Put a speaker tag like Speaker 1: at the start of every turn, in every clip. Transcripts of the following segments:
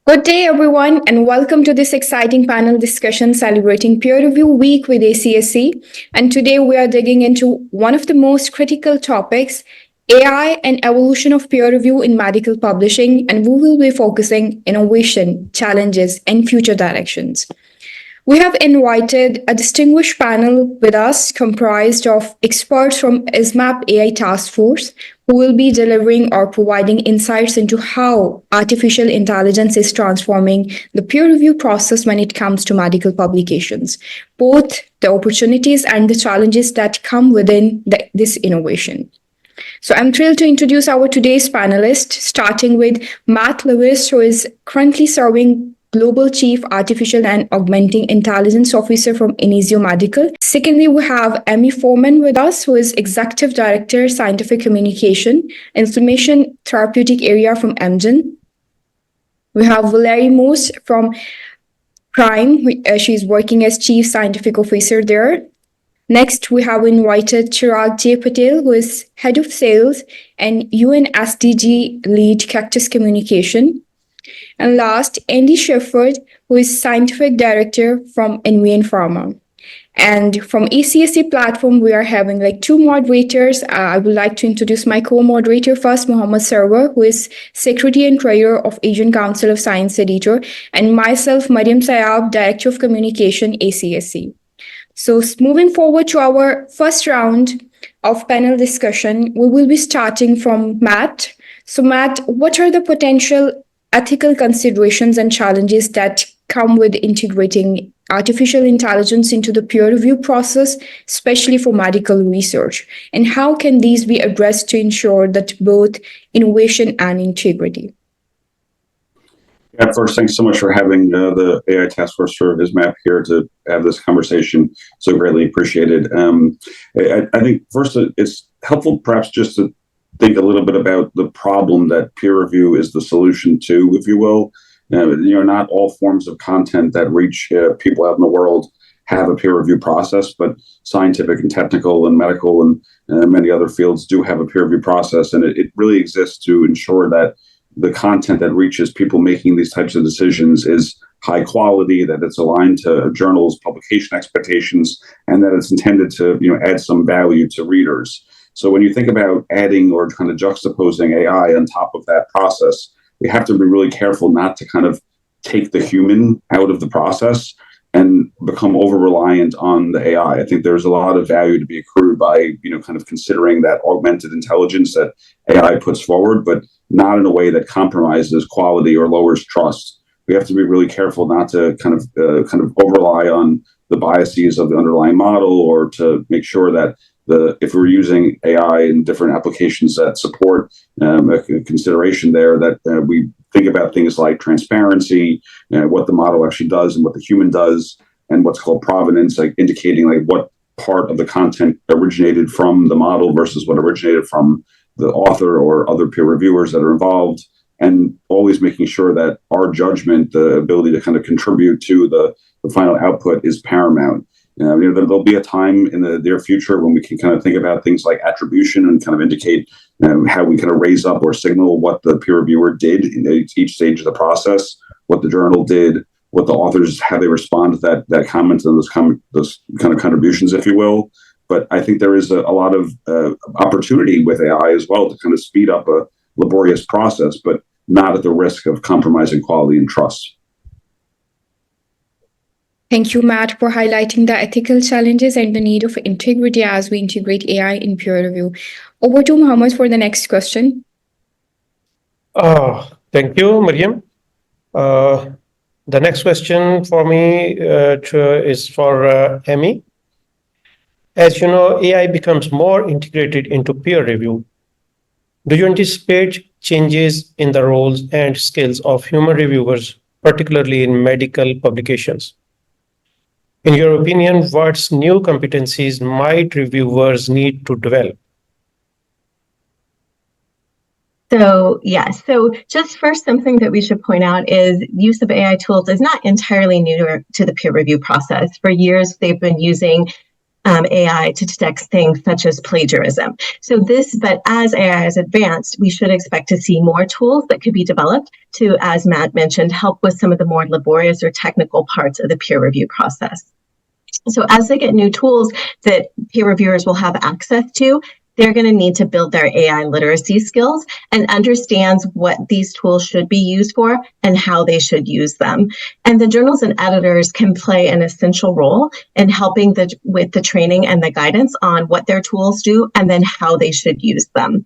Speaker 1: Good day, everyone, and welcome to this exciting panel discussion celebrating Peer Review Week with ACSE. And today we are digging into one of the most critical topics, AI and evolution of peer review in medical publishing, and we will be focusing innovation, challenges, and future directions. We have invited a distinguished panel with us comprised of experts from ISMAP AI Task Force who will be delivering or providing insights into how artificial intelligence is transforming the peer review process when it comes to medical publications, both the opportunities and the challenges that come within this innovation. So I'm thrilled to introduce our today's panelists, starting with Matt Lewis, who is currently serving Global Chief Artificial and Augmenting Intelligence Officer from Inisio Medical. Secondly, we have Amy Foreman with us, who is Executive Director, Scientific Communication, Inflammation Therapeutic Area from Amgen. We have Valerie Moose from Prime. She's working as Chief Scientific Officer there. Next, we have invited Chirag J. Patel, who is Head of Sales and UN SDG Lead Cactus Communication. And last, Andy Shefford, who is Scientific Director from NVN Pharma. And from ACSE platform, we are having two moderators. I would like to introduce my co-moderator first, Mohammed Sarwar, who is Secretary and Treasurer of Asian Council of Science Editor, and myself, Mariam Sayab, Director of Communication, ACSE. So moving forward to our first round of panel discussion, we will be starting from Matt. So Matt, what are the potential ethical considerations and challenges that come with integrating artificial intelligence into the peer review process, especially for medical research? And how can these be addressed to ensure that both innovation and integrity?
Speaker 2: Yeah, first, thanks so much for having the AI Task Force for ISMAP here to have this conversation. So greatly appreciated. I think first it's helpful perhaps just to think a little bit about the problem that peer review is the solution to, if you will. Not all forms of content that reach people out in the world have a peer review process, but scientific and technical and medical and many other fields do have a peer review process. And it really exists to ensure that the content that reaches people making these types of decisions is high quality, that it's aligned to journals' publication expectations, and that it's intended to add some value to readers. So when you think about adding or kind of juxtaposing AI on top of that process, we have to be really careful not to kind of take the human out of the process and become over-reliant on the AI. I think there's a lot of value to be accrued by, kind of considering that augmented intelligence that AI puts forward, but not in a way that compromises quality or lowers trust. We have to be really careful not to kind of over-rely on the biases of the underlying model, or to make sure that if we're using AI in different applications that support a consideration there, that we think about things like transparency, what the model actually does and what the human does, and what's called provenance, like indicating what part of the content originated from the model versus what originated from the author or other peer reviewers that are involved, and always making sure that our judgment, the ability to kind of contribute to the final output, is paramount. There'll be a time in the near future when we can kind of think about things like attribution and kind of indicate how we kind of raise up or signal what the peer reviewer did in each stage of the process, what the journal did, what the authors, how they respond to that comment and those kind of contributions, if you will. But I think there is a lot of opportunity with AI as well to kind of speed up a laborious process, but not at the risk of compromising quality and trust.
Speaker 1: Thank you, Matt, for highlighting the ethical challenges and the need of integrity as we integrate AI in peer review. Over to Mohammed for the next question.
Speaker 3: Thank you, Mariam. The next question for me is for Amy. As you know, AI becomes more integrated into peer review. Do you anticipate changes in the roles and skills of human reviewers, particularly in medical publications? In your opinion, what new competencies might reviewers need to develop?
Speaker 4: So yes, so just first, something that we should point out is use of AI tools is not entirely new to the peer review process. For years, they've been using AI to detect things such as plagiarism. But as AI has advanced, we should expect to see more tools that could be developed to, as Matt mentioned, help with some of the more laborious or technical parts of the peer review process. So as they get new tools that peer reviewers will have access to, they're going to need to build their AI literacy skills and understands what these tools should be used for and how they should use them. And the journals and editors can play an essential role in helping with the training and the guidance on what their tools do and then how they should use them.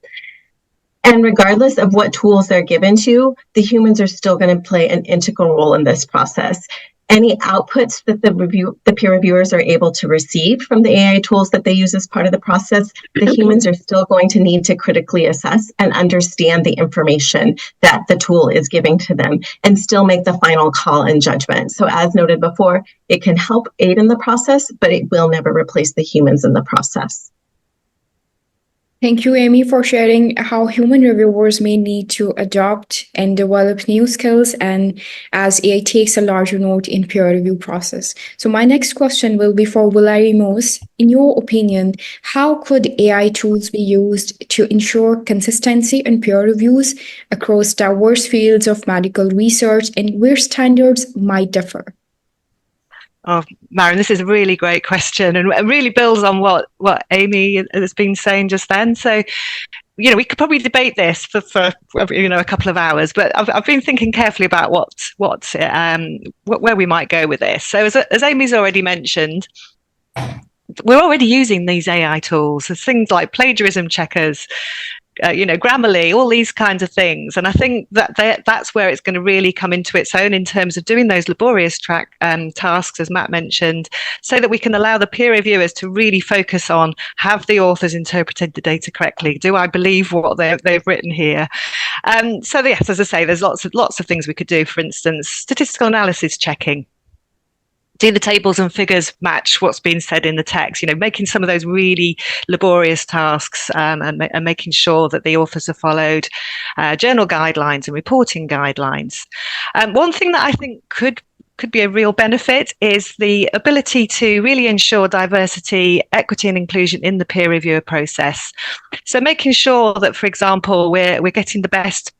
Speaker 4: And regardless of what tools they're given to, the humans are still going to play an integral role in this process. Any outputs that the peer reviewers are able to receive from the AI tools that they use as part of the process, the humans are still going to need to critically assess and understand the information that the tool is giving to them and still make the final call and judgment. So as noted before, it can help aid in the process, but it will never replace the humans in the process.
Speaker 1: Thank you, Amy, for sharing how human reviewers may need to adopt and develop new skills and as AI takes a larger note in peer review process. So my next question will be for Valerie Moos. In your opinion, how could AI tools be used to ensure consistency in peer reviews across diverse fields of medical research and where standards might differ?
Speaker 5: Oh, Maren, this is a really great question and really builds on what Amy has been saying just then. So, we could probably debate this for a couple of hours, but I've been thinking carefully about where we might go with this. So, as Amy's already mentioned, we're already using these AI tools. There's things like plagiarism checkers, Grammarly, all these kinds of things. And I think that's where it's going to really come into its own in terms of doing those laborious tasks, as Matt mentioned, so that we can allow the peer reviewers to really focus on, have the authors interpreted the data correctly? Do I believe what they've written here? So yes, as I say, there's lots of things we could do. For instance, statistical analysis checking. Do the tables and figures match what's been said in the text? Making some of those really laborious tasks and making sure that the authors have followed journal guidelines and reporting guidelines. One thing that I think could be a real benefit is the ability to really ensure diversity, equity, and inclusion in the peer reviewer process. So making sure that, for example, we're getting the best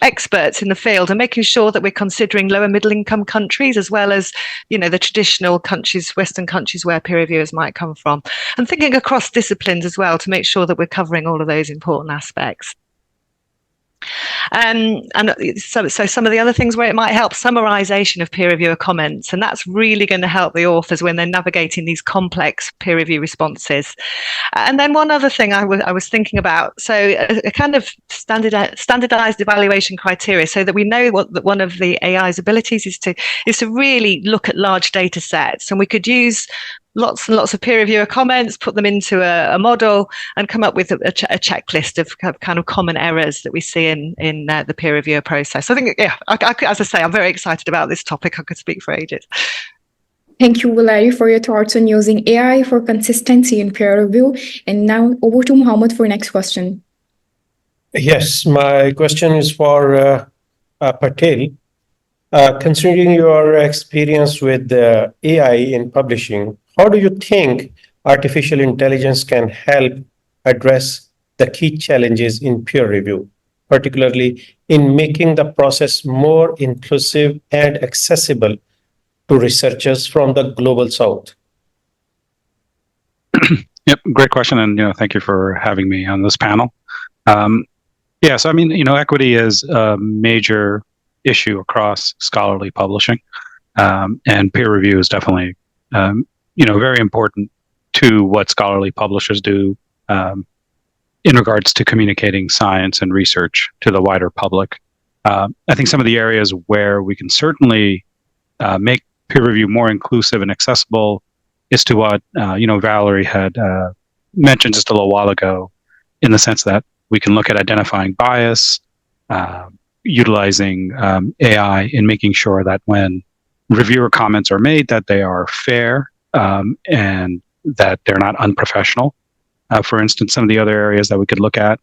Speaker 5: experts in the field and making sure that we're considering lower middle income countries as well as the traditional countries, Western countries where peer reviewers might come from, and thinking across disciplines as well to make sure that we're covering all of those important aspects. And so some of the other things where it might help, summarization of peer reviewer comments, and that's really going to help the authors when they're navigating these complex peer review responses. And then one other thing I was thinking about, so a kind of standardized evaluation criteria, so that we know that one of the AI's abilities is to really look at large data sets, and we could use lots and lots of peer reviewer comments, put them into a model, and come up with a checklist of kind of common errors that we see in the peer reviewer process. So I think, as I say, I'm very excited about this topic. I could speak for ages.
Speaker 1: Thank you, Valerie, for your thoughts on using AI for consistency in peer review. And now over to Mohammed for next question.
Speaker 3: Yes, my question is for Patel. Considering your experience with AI in publishing, how do you think artificial intelligence can help address the key challenges in peer review, particularly in making the process more inclusive and accessible to researchers from the global south?
Speaker 6: Yep, great question, and thank you for having me on this panel. Yes, I mean, equity is a major issue across scholarly publishing, and peer review is definitely very important to what scholarly publishers do in regards to communicating science and research to the wider public. I think some of the areas where we can certainly make peer review more inclusive and accessible is to what Valerie had mentioned just a little while ago, in the sense that we can look at identifying bias, utilizing AI in making sure that when reviewer comments are made, that they are fair and that they're not unprofessional. For instance, some of the other areas that we could look at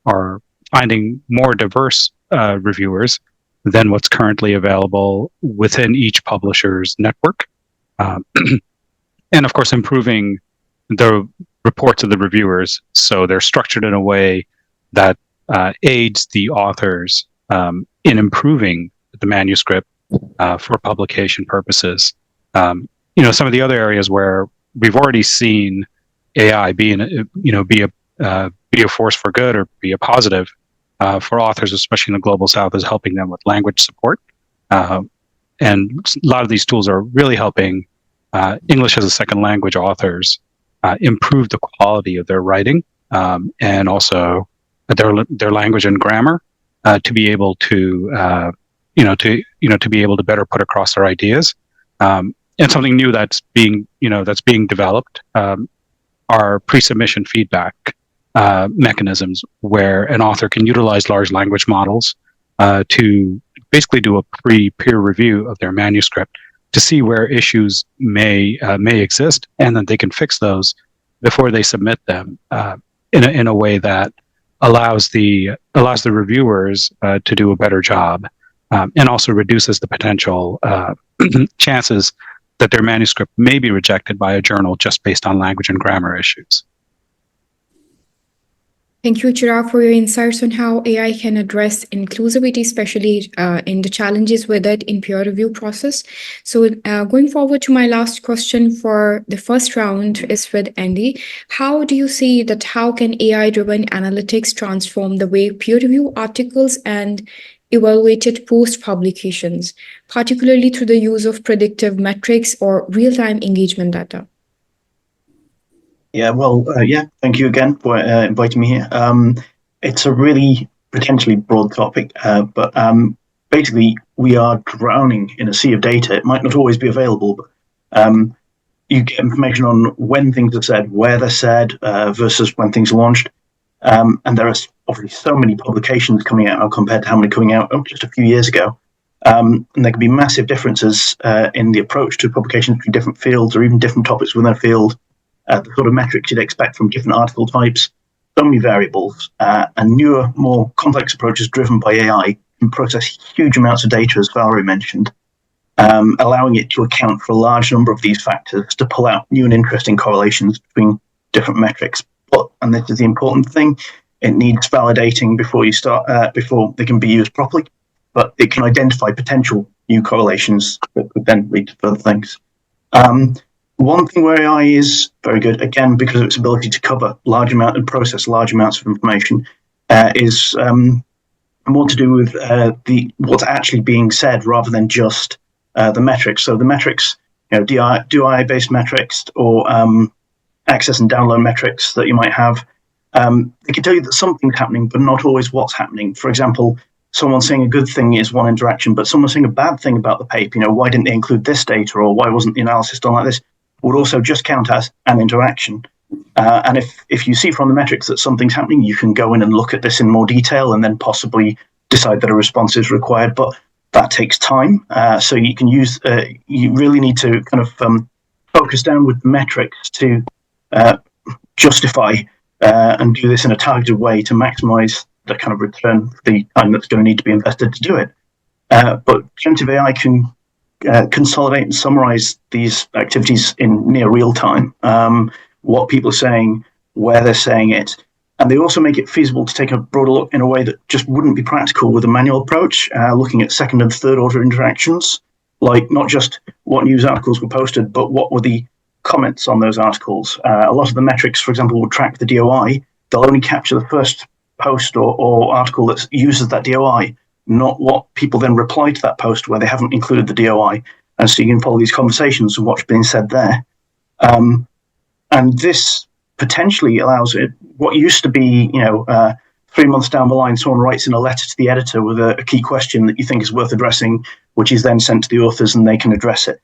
Speaker 6: are finding more diverse reviewers than what's currently available within each publisher's network. And of course, improving the reports of the reviewers so they're structured in a way that aids the authors in improving the manuscript for publication purposes. Some of the other areas where we've already seen AI be a force for good or be a positive for authors, especially in the global south, is helping them with language support. And a lot of these tools are really helping English as a second language authors improve the quality of their writing and also their language and grammar to be able to be able to better put across their ideas. And something new that's being developed are pre-submission feedback mechanisms where an author can utilize large language models to basically do a pre-peer review of their manuscript to see where issues may exist, and then they can fix those before they submit them in a way that allows the reviewers to do a better job, and also reduces the potential chances that their manuscript may be rejected by a journal just based on language and grammar issues.
Speaker 1: Thank you, Chirag, for your insights on how AI can address inclusivity, especially in the challenges with it in peer review process. So going forward to my last question for the first round is with Andy. How do you see that how can AI-driven analytics transform the way peer review articles and evaluated post-publications, particularly through the use of predictive metrics or real-time engagement data?
Speaker 7: Yeah, well, thank you again for inviting me here. It's a really potentially broad topic, but basically we are drowning in a sea of data. It might not always be available, but you get information on when things are said, where they're said, versus when things are launched. And there are obviously so many publications coming out now compared to how many coming out just a few years ago. And there can be massive differences in the approach to publications between different fields or even different topics within a field. The sort of metrics you'd expect from different article types, so many variables, and newer, more complex approaches driven by AI can process huge amounts of data, as Valerie mentioned, allowing it to account for a large number of these factors to pull out new and interesting correlations between different metrics. But, and this is the important thing, it needs validating before you start, before they can be used properly, but it can identify potential new correlations that could then lead to further things. One thing where AI is very good, again, because of its ability to cover large amount and process large amounts of information, is more to do with what's actually being said rather than just the metrics. So the metrics, DI-based metrics or access and download metrics that you might have, they can tell you that something's happening, but not always what's happening. For example, someone saying a good thing is one interaction, but someone saying a bad thing about the paper, why didn't they include this data, or why wasn't the analysis done like this, would also just count as an interaction. And if you see from the metrics that something's happening, you can go in and look at this in more detail and then possibly decide that a response is required. But that takes time. So you can use, you really need to kind of focus down with the metrics to justify and do this in a targeted way to maximize the kind of return for the time that's going to need to be invested to do it. But generative AI can consolidate and summarize these activities in near real time, what people are saying, where they're saying it. And they also make it feasible to take a broader look in a way that just wouldn't be practical with a manual approach, looking at second and third order interactions, like not just what news articles were posted, but what were the comments on those articles. A lot of the metrics, for example, will track the DOI. They'll only capture the first post or article that uses that DOI, not what people then reply to that post where they haven't included the DOI. And so you can follow these conversations and what's being said there. And this potentially allows it, what used to be, 3 months down the line, someone writes in a letter to the editor with a key question that you think is worth addressing, which is then sent to the authors and they can address it.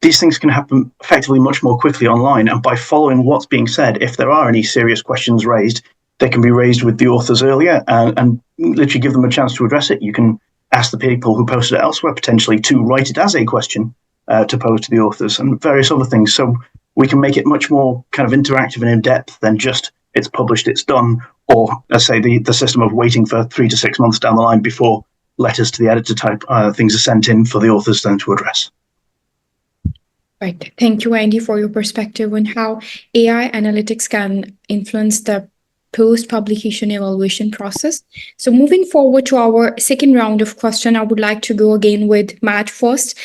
Speaker 7: These things can happen effectively much more quickly online. And by following what's being said, if there are any serious questions raised, they can be raised with the authors earlier and literally give them a chance to address it. You can ask the people who posted it elsewhere potentially to write it as a question to pose to the authors and various other things. So we can make it much more kind of interactive and in depth than just it's published, it's done, or let's say the system of waiting for 3 to 6 months down the line before letters to the editor type things are sent in for the authors then to address.
Speaker 1: Right. Thank you, Andy, for your perspective on how AI analytics can influence the post-publication evaluation process. So moving forward to our second round of question, I would like to go again with Matt first.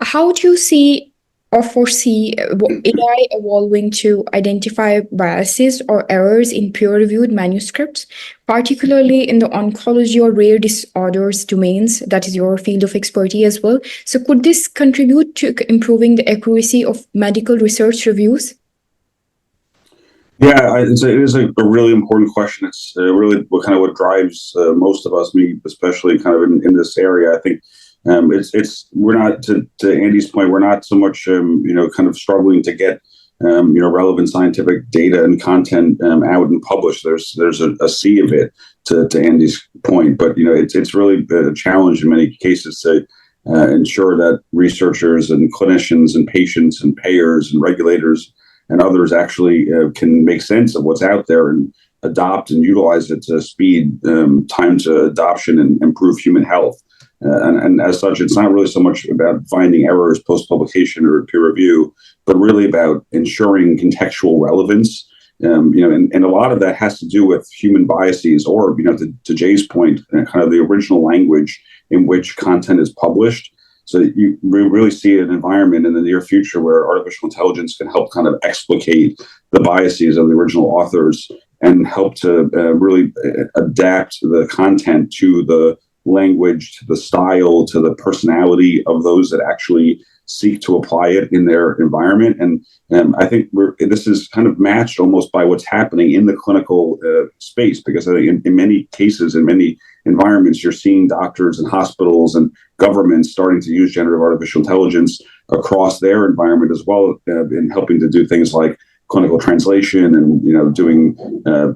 Speaker 1: How do you see or foresee AI evolving to identify biases or errors in peer-reviewed manuscripts, particularly in the oncology or rare disorders domains? That is your field of expertise as well. So could this contribute to improving the accuracy of medical research reviews?
Speaker 2: Yeah, it is a really important question. It's really what drives most of us, me especially, kind of in this area. I think we're not, to Andy's point, we're not so much kind of struggling to get relevant scientific data and content out and published. There's a sea of it, to Andy's point, but it's really a challenge in many cases to ensure that researchers and clinicians and patients and payers and regulators and others actually can make sense of what's out there and adopt and utilize it to speed time to adoption and improve human health. And as such, it's not really so much about finding errors post-publication or peer review, but really about ensuring contextual relevance. And a lot of that has to do with human biases, or to Jay's point, kind of the original language in which content is published. So you really see an environment in the near future where artificial intelligence can help kind of explicate the biases of the original authors and help to really adapt the content to the language, to the style, to the personality of those that actually seek to apply it in their environment. And I think this is kind of matched almost by what's happening in the clinical space, because I think in many cases, in many environments, you're seeing doctors and hospitals and governments starting to use generative artificial intelligence across their environment as well, in helping to do things like clinical translation and doing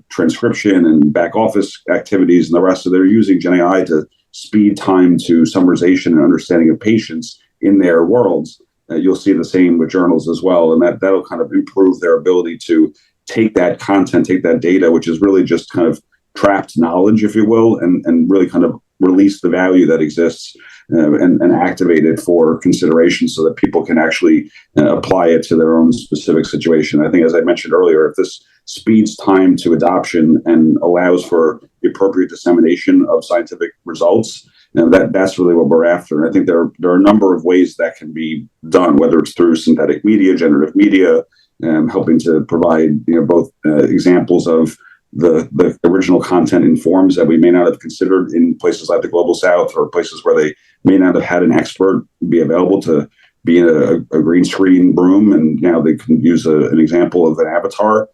Speaker 2: transcription and back office activities and the rest. So they're using Gen AI to speed time to summarization and understanding of patients in their worlds. You'll see the same with journals as well, and that'll kind of improve their ability to take that content, take that data, which is really just kind of trapped knowledge, if you will, and really kind of release the value that exists and activate it for consideration so that people can actually apply it to their own specific situation. I think, as I mentioned earlier, if this speeds time to adoption and allows for the appropriate dissemination of scientific results, that's really what we're after. And I think there are a number of ways that can be done, whether it's through synthetic media, generative media, helping to provide both examples of the original content in forms that we may not have considered in places like the Global South, or places where they may not have had an expert be available to be in a green screen room, and now they can use an example of an avatar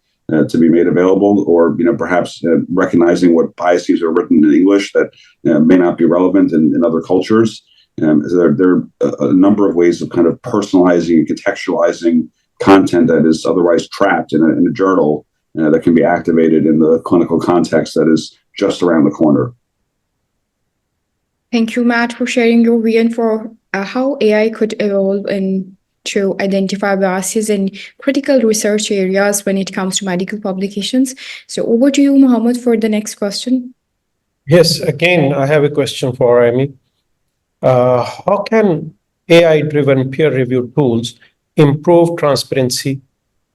Speaker 2: to be made available, or perhaps recognizing what biases are written in English that may not be relevant in other cultures. So there are a number of ways of kind of personalizing and contextualizing content that is otherwise trapped in a journal that can be activated in the clinical context that is just around the corner.
Speaker 1: Thank you, Matt, for sharing your vision for how AI could evolve and to identify biases in critical research areas when it comes to medical publications. So over to you, Mohammed, for the next question.
Speaker 3: Yes, again, I have a question for Amy. How can AI-driven peer-reviewed tools improve transparency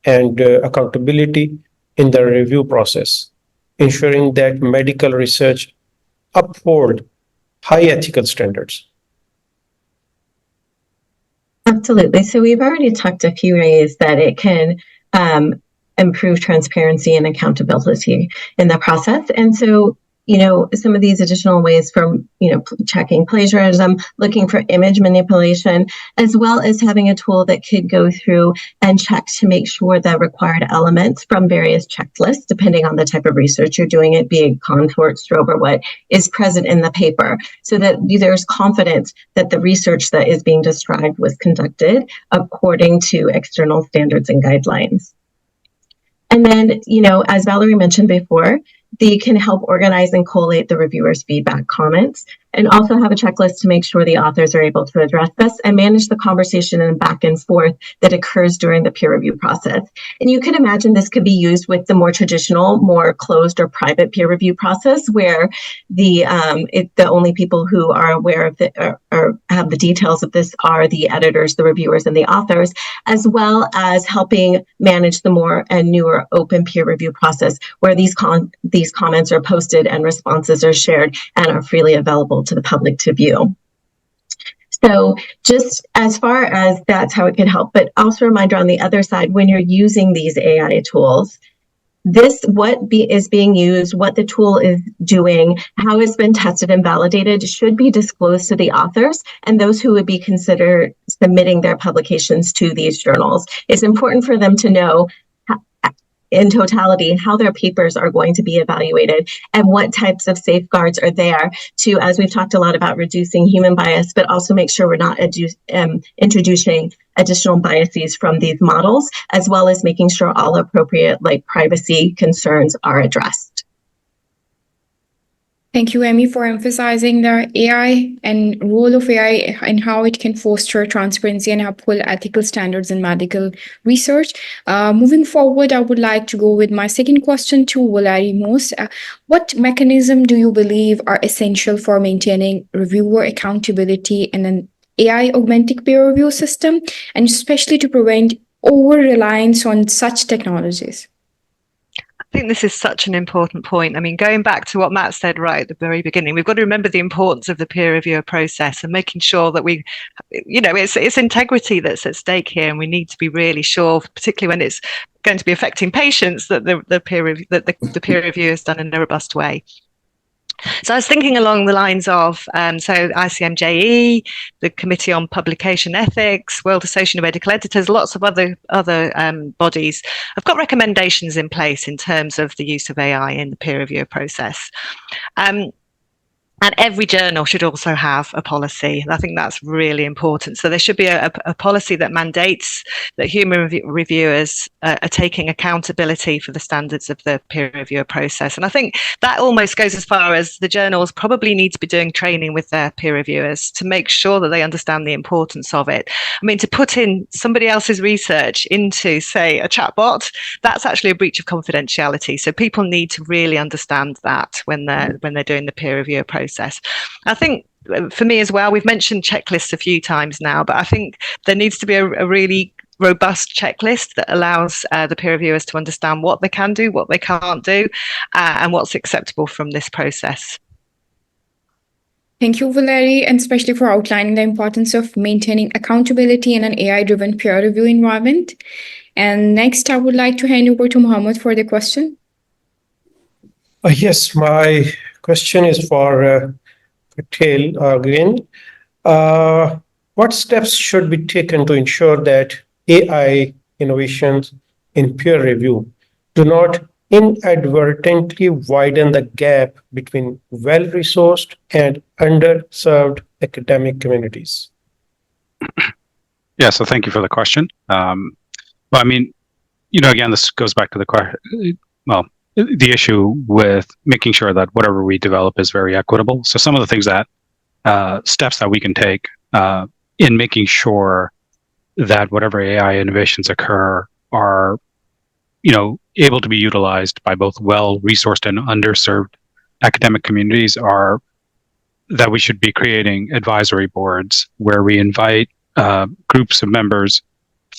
Speaker 3: and accountability in the review process, ensuring that medical research uphold high ethical standards?
Speaker 4: Absolutely. So we've already talked a few ways that it can improve transparency and accountability in the process. And so, some of these additional ways from, checking plagiarism, looking for image manipulation, as well as having a tool that could go through and check to make sure the required elements from various checklists, depending on the type of research you're doing, it being contort, strobe, or what is present in the paper, so that there's confidence that the research that is being described was conducted according to external standards and guidelines. And then, as Valerie mentioned before, they can help organize and collate the reviewers' feedback comments and also have a checklist to make sure the authors are able to address this and manage the conversation and back and forth that occurs during the peer review process. And you can imagine this could be used with the more traditional, more closed or private peer review process, where the only people who are aware of it or have the details of this are the editors, the reviewers, and the authors, as well as helping manage the more and newer open peer review process, where these comments are posted and responses are shared and are freely available to the public to view. So just as far as that's how it can help, but also a reminder on the other side, when you're using these AI tools, is being used, what the tool is doing, how it's been tested and validated should be disclosed to the authors and those who would be considered submitting their publications to these journals. It's important for them to know in totality how their papers are going to be evaluated and what types of safeguards are there to, as we've talked a lot about, reducing human bias, but also make sure we're not introducing additional biases from these models, as well as making sure all appropriate privacy concerns are addressed.
Speaker 1: Thank you, Amy, for emphasizing the AI and role of AI and how it can foster transparency and uphold ethical standards in medical research. Moving forward, I would like to go with my second question to Valerie Most. What mechanism do you believe are essential for maintaining reviewer accountability in an AI-augmented peer review system, and especially to prevent over-reliance on such technologies?
Speaker 5: I think this is such an important point. I mean, going back to what Matt said right at the very beginning, we've got to remember the importance of the peer reviewer process and making sure that it's integrity that's at stake here, and we need to be really sure, particularly when it's going to be affecting patients, that the peer review is done in a robust way. So I was thinking along the lines of, ICMJE, the Committee on Publication Ethics, World Association of Medical Editors, lots of other bodies have got recommendations in place in terms of the use of AI in the peer review process. And every journal should also have a policy. I think that's really important. So there should be a policy that mandates that human reviewers are taking accountability for the standards of the peer reviewer process. And I think that almost goes as far as the journals probably need to be doing training with their peer reviewers to make sure that they understand the importance of it. I mean, to put in somebody else's research into, say, a chatbot, that's actually a breach of confidentiality. So people need to really understand that when they're doing the peer reviewer process. I think for me as well, we've mentioned checklists a few times now, but I think there needs to be a really robust checklist that allows the peer reviewers to understand what they can do, what they can't do, and what's acceptable from this process.
Speaker 1: Thank you, Valerie, and especially for outlining the importance of maintaining accountability in an AI-driven peer review environment. And next, I would like to hand over to Mohammed for the question.
Speaker 3: Yes, my question is for Patel again. What steps should be taken to ensure that AI innovations in peer review do not inadvertently widen the gap between well-resourced and underserved academic communities?
Speaker 6: Yeah, so thank you for the question. Well, I mean, again, this goes back to the issue with making sure that whatever we develop is very equitable. So some of the things steps that we can take in making sure that whatever AI innovations occur are, able to be utilized by both well-resourced and underserved academic communities are that we should be creating advisory boards where we invite groups of members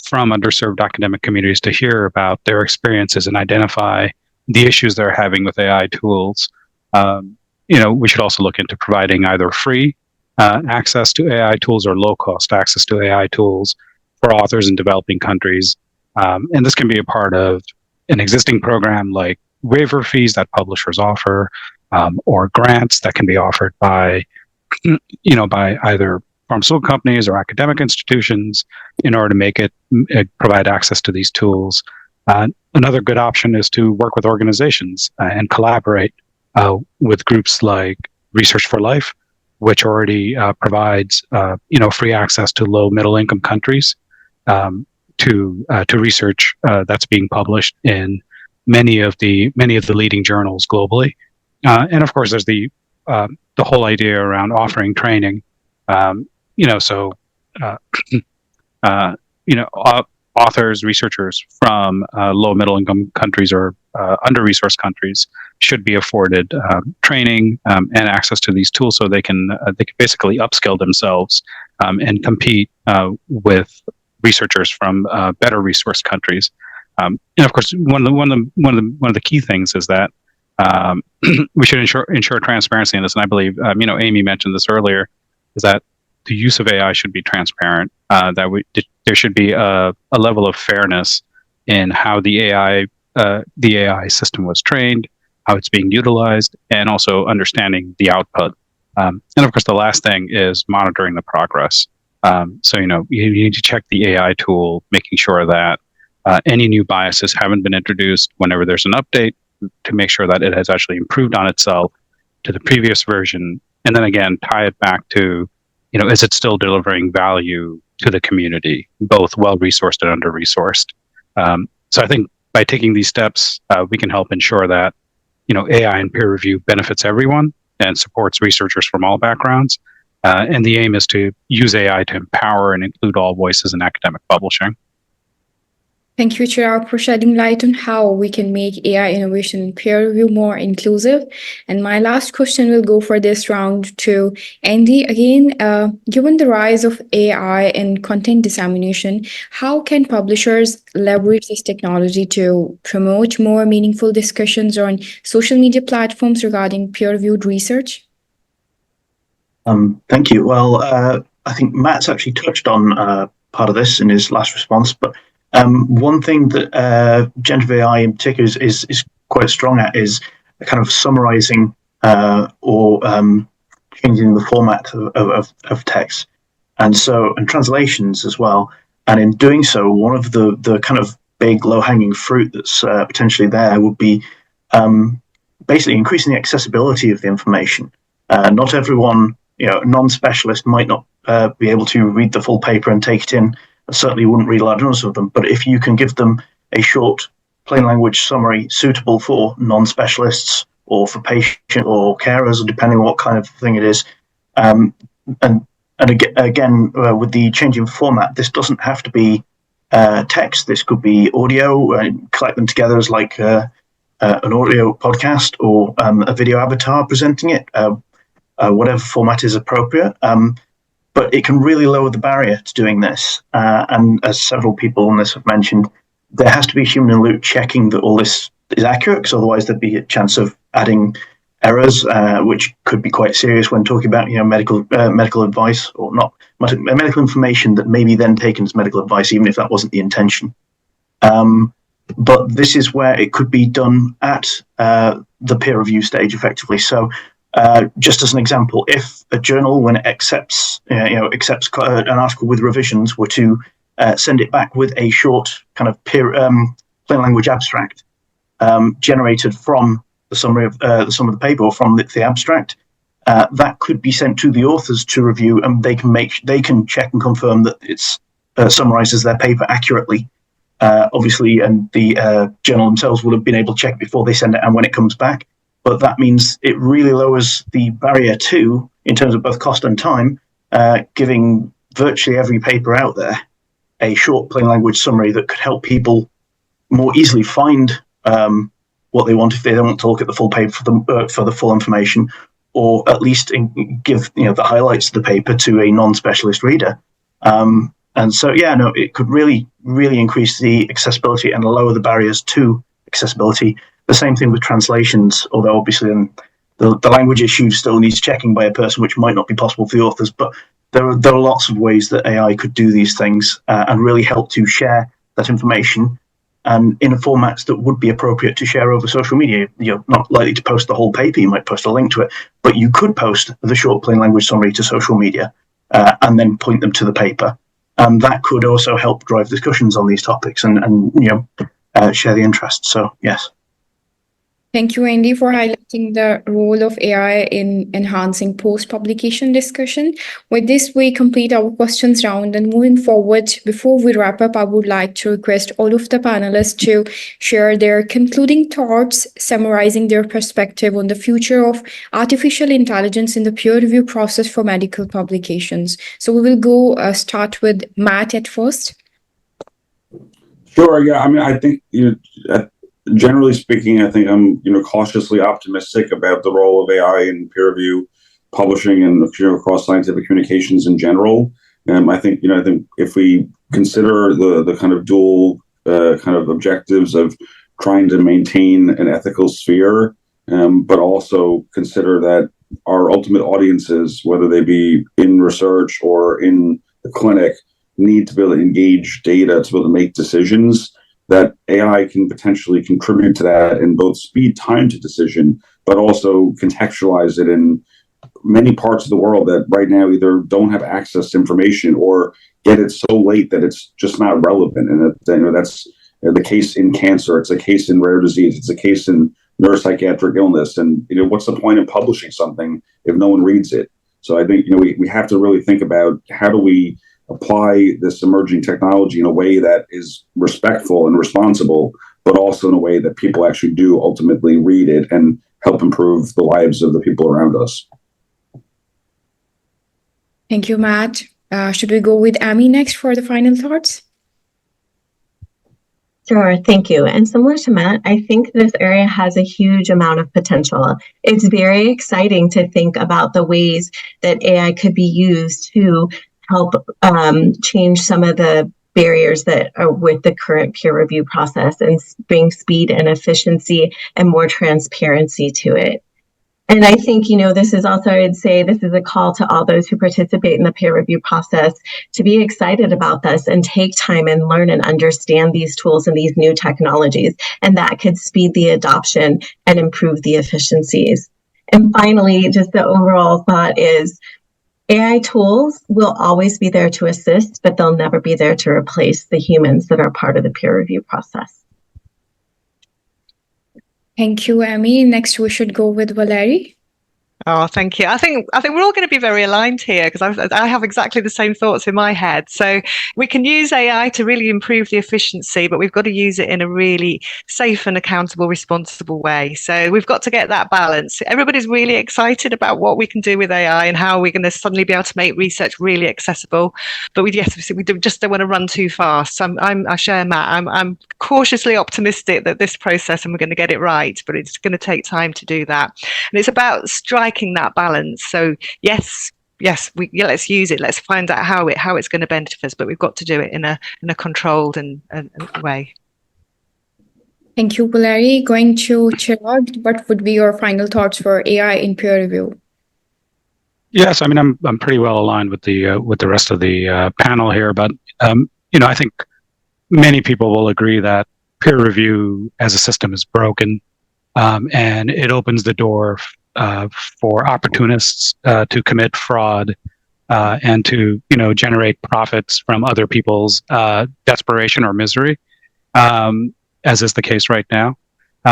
Speaker 6: from underserved academic communities to hear about their experiences and identify the issues they're having with AI tools. We should also look into providing either free access to AI tools or low-cost access to AI tools for authors in developing countries. And this can be a part of an existing program like waiver fees that publishers offer, or grants that can be offered by either pharmaceutical companies or academic institutions in order to make it provide access to these tools. Another good option is to work with organizations and collaborate with groups like Research for Life, which already provides free access to low middle income countries to research that's being published in many of the leading journals globally. And of course, there's the the whole idea around offering training, so authors, researchers from low middle income countries or under-resourced countries should be afforded training and access to these tools so they can basically upskill themselves and compete with researchers from better resourced countries. And of course, one of the key things is that we should ensure transparency in this. And I believe, Amy mentioned this earlier, is that the use of AI should be transparent. There should be a level of fairness in how the AI system was trained, how it's being utilized, and also understanding the output. And of course, the last thing is monitoring the progress. You need to check the AI tool, making sure that any new biases haven't been introduced whenever there's an update, to make sure that it has actually improved on itself to the previous version, and then again tie it back to, is it still delivering value to the community, both well-resourced and under-resourced. So I think by taking these steps, we can help ensure that AI and peer review benefits everyone and supports researchers from all backgrounds. And the aim is to use AI to empower and include all voices in academic publishing.
Speaker 1: Thank you, Chirag, for shedding light on how we can make AI innovation and peer review more inclusive. And my last question will go for this round to Andy. Again, given the rise of AI and content dissemination, how can publishers leverage this technology to promote more meaningful discussions on social media platforms regarding peer-reviewed research?
Speaker 7: Thank you. Well, I think Matt's actually touched on part of this in his last response, but one thing that generative AI in particular is quite strong at is kind of summarizing or changing the format of text, and translations as well. And in doing so, one of the kind of big low-hanging fruit that's potentially there would be basically increasing the accessibility of the information. Not everyone, a non-specialist might not be able to read the full paper and take it in. I certainly wouldn't read large numbers of them, but if you can give them a short, plain language summary suitable for non-specialists or for patients or carers, or depending on what kind of thing it is, and again, with the changing format, this doesn't have to be text. This could be audio, and collect them together as like an audio podcast or a video avatar presenting it, whatever format is appropriate. But it can really lower the barrier to doing this. And as several people on this have mentioned, there has to be a human in the loop checking that all this is accurate, because otherwise there'd be a chance of adding errors, which could be quite serious when talking about medical advice, or not medical information that may be then taken as medical advice, even if that wasn't the intention. But this is where it could be done at the peer review stage effectively. So just as an example, if a journal, when it accepts an article with revisions, were to send it back with a short kind of plain language abstract generated from the summary of the paper, or from the abstract, that could be sent to the authors to review, and they can check and confirm that it's summarizes their paper accurately. Obviously, and the journal themselves would have been able to check before they send it and when it comes back. But that means it really lowers the barrier too, in terms of both cost and time, giving virtually every paper out there a short, plain language summary that could help people more easily find what they want if they don't want to look at the full paper for the full information, or at least give the highlights of the paper to a non-specialist reader. And so, it could really, really increase the accessibility and lower the barriers to accessibility. The same thing with translations, although obviously the language issue still needs checking by a person, which might not be possible for the authors. But there are lots of ways that AI could do these things and really help to share that information, and in formats that would be appropriate to share over social media. You're not likely to post the whole paper, you might post a link to it, but you could post the short plain language summary to social media and then point them to the paper. And that could also help drive discussions on these topics and share the interest. So, yes.
Speaker 1: Thank you, Andy, for highlighting the role of AI in enhancing post-publication discussion. With this, we complete our questions round. And moving forward, before we wrap up, I would like to request all of the panelists to share their concluding thoughts, summarizing their perspective on the future of artificial intelligence in the peer review process for medical publications. So we will go start with Matt at first.
Speaker 2: Sure. Yeah. I mean, I think generally speaking, I think I'm cautiously optimistic about the role of AI in peer review publishing and across scientific communications in general. I think if we consider the kind of dual kind of objectives of trying to maintain an ethical sphere, but also consider that our ultimate audiences, whether they be in research or in the clinic, need to be able to engage data to be able to make decisions, that AI can potentially contribute to that and both speed time to decision, but also contextualize it in many parts of the world that right now either don't have access to information or get it so late that it's just not relevant. And that's the case in cancer. It's a case in rare disease. It's a case in neuropsychiatric illness. And what's the point in publishing something if no one reads it? So I think we have to really think about how do we apply this emerging technology in a way that is respectful and responsible, but also in a way that people actually do ultimately read it and help improve the lives of the people around us.
Speaker 1: Thank you, Matt. Should we go with Amy next for the final thoughts?
Speaker 4: Sure, thank you. And similar to Matt, I think this area has a huge amount of potential. It's very exciting to think about the ways that AI could be used to help change some of the barriers that are with the current peer review process and bring speed and efficiency and more transparency to it. And I think, this is also, I'd say this is a call to all those who participate in the peer review process to be excited about this and take time and learn and understand these tools and these new technologies. And that could speed the adoption and improve the efficiencies. And finally, just the overall thought is, AI tools will always be there to assist, but they'll never be there to replace the humans that are part of the peer review process.
Speaker 1: Thank you, Amy. Next, we should go with Valerie.
Speaker 5: Oh, thank you. I think we're all going to be very aligned here because I have exactly the same thoughts in my head. So we can use AI to really improve the efficiency, but we've got to use it in a really safe and accountable, responsible way. So we've got to get that balance. Everybody's really excited about what we can do with AI and how we're going to suddenly be able to make research really accessible. But we just don't want to run too fast. So I share Matt. I'm cautiously optimistic that this process and we're going to get it right, but it's going to take time to do that. And it's about striking that balance. So yes, let's use it. Let's find out how it's going to benefit us, but we've got to do it in a controlled and way.
Speaker 1: Thank you, Valerie. Going to Chirag, what would be your final thoughts for AI in peer review?
Speaker 6: Yes, I mean I'm pretty well aligned with the rest of the panel here, but I think many people will agree that peer review as a system is broken, and it opens the door for opportunists to commit fraud and to generate profits from other people's desperation or misery, as is the case right now.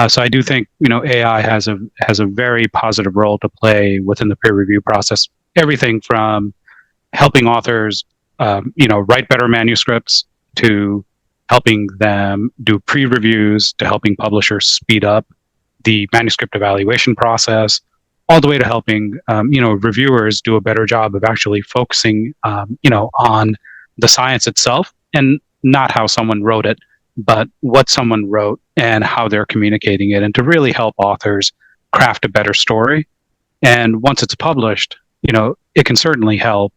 Speaker 6: So I do think AI has a very positive role to play within the peer review process. Everything from helping authors write better manuscripts to helping them do pre-reviews to helping publishers speed up the manuscript evaluation process, all the way to helping reviewers do a better job of actually focusing on the science itself and not how someone wrote it, but what someone wrote and how they're communicating it, and to really help authors craft a better story. And once it's published, it can certainly help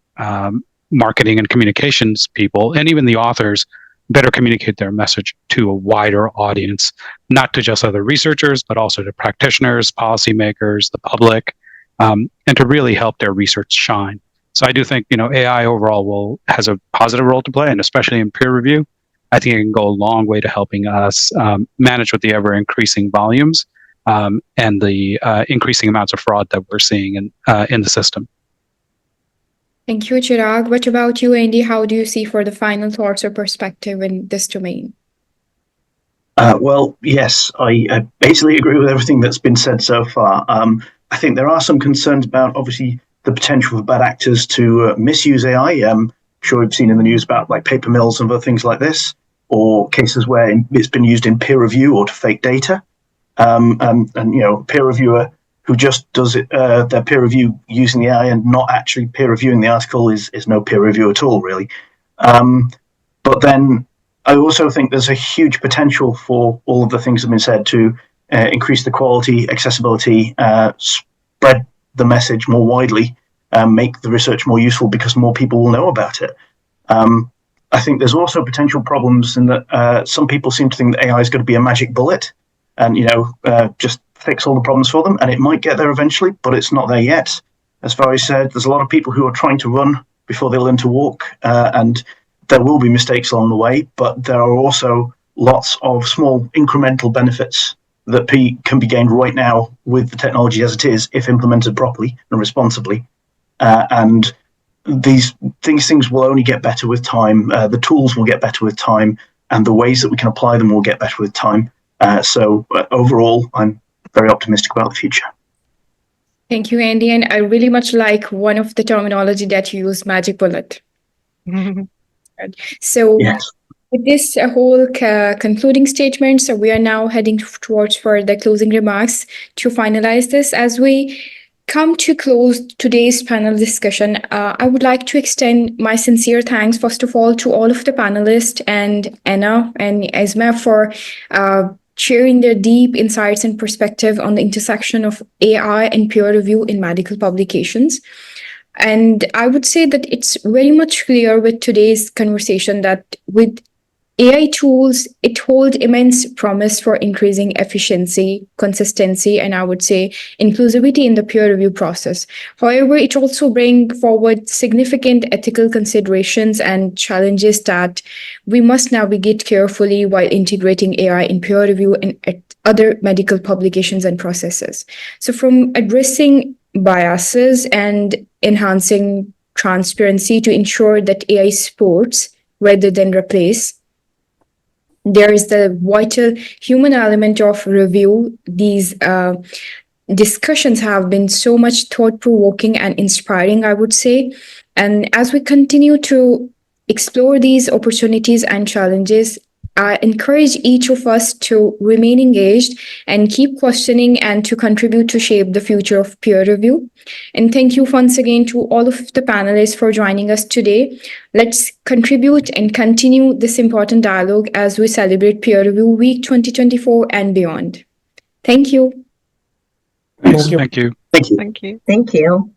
Speaker 6: marketing and communications people and even the authors better communicate their message to a wider audience, not to just other researchers, but also to practitioners, policymakers, the public, and to really help their research shine. So I do think, AI overall has a positive role to play, and especially in peer review, I think it can go a long way to helping us manage with the ever increasing volumes and the increasing amounts of fraud that we're seeing in the system.
Speaker 1: Thank you, Chirag. What about you, Andy? How do you see for the final thoughts or perspective in this domain?
Speaker 7: Well, yes, I basically agree with everything that's been said so far. I think there are some concerns about, obviously, the potential for bad actors to misuse AI. I'm sure you've seen in the news about like paper mills and other things like this, or cases where it's been used in peer review or to fake data. And you know, a peer reviewer who just does their peer review using the AI and not actually peer reviewing the article is no peer review at all, really. But then I also think there's a huge potential for all of the things that have been said to increase the quality, accessibility, spread the message more widely, make the research more useful because more people will know about it. I think there's also potential problems in that some people seem to think that AI is going to be a magic bullet and, you know, just fix all the problems for them. And it might get there eventually, but it's not there yet. As Valerie said, there's a lot of people who are trying to run before they learn to walk, and there will be mistakes along the way, but there are also lots of small incremental benefits that can be gained right now with the technology as it is, if implemented properly and responsibly. And these things will only get better with time. The tools will get better with time, and the ways that we can apply them will get better with time. So overall, I'm very optimistic about the future.
Speaker 1: Thank you, Andy. And I really much like one of the terminology that you use, magic bullet. So
Speaker 7: Yes.
Speaker 1: with this whole concluding statement, so we are now heading towards for the closing remarks to finalize this. As we come to close today's panel discussion, I would like to extend my sincere thanks, first of all, to all of the panelists and Anna and Esma for sharing their deep insights and perspective on the intersection of AI and peer review in medical publications. And I would say that it's very much clear with today's conversation that with AI tools, it holds immense promise for increasing efficiency, consistency, and I would say inclusivity in the peer review process. However, it also brings forward significant ethical considerations and challenges that we must navigate carefully while integrating AI in peer review and other medical publications and processes. So from addressing biases and enhancing transparency to ensure that AI supports rather than replace, there is the vital human element of review. These discussions have been so much thought-provoking and inspiring, I would say. And as we continue to explore these opportunities and challenges, I encourage each of us to remain engaged and keep questioning and to contribute to shape the future of peer review. And thank you once again to all of the panelists for joining us today. Let's contribute and continue this important dialogue as we celebrate Peer Review Week 2024 and beyond. Thank you.
Speaker 6: Thank you.
Speaker 7: Thank you.
Speaker 5: Thank you.
Speaker 4: Thank you.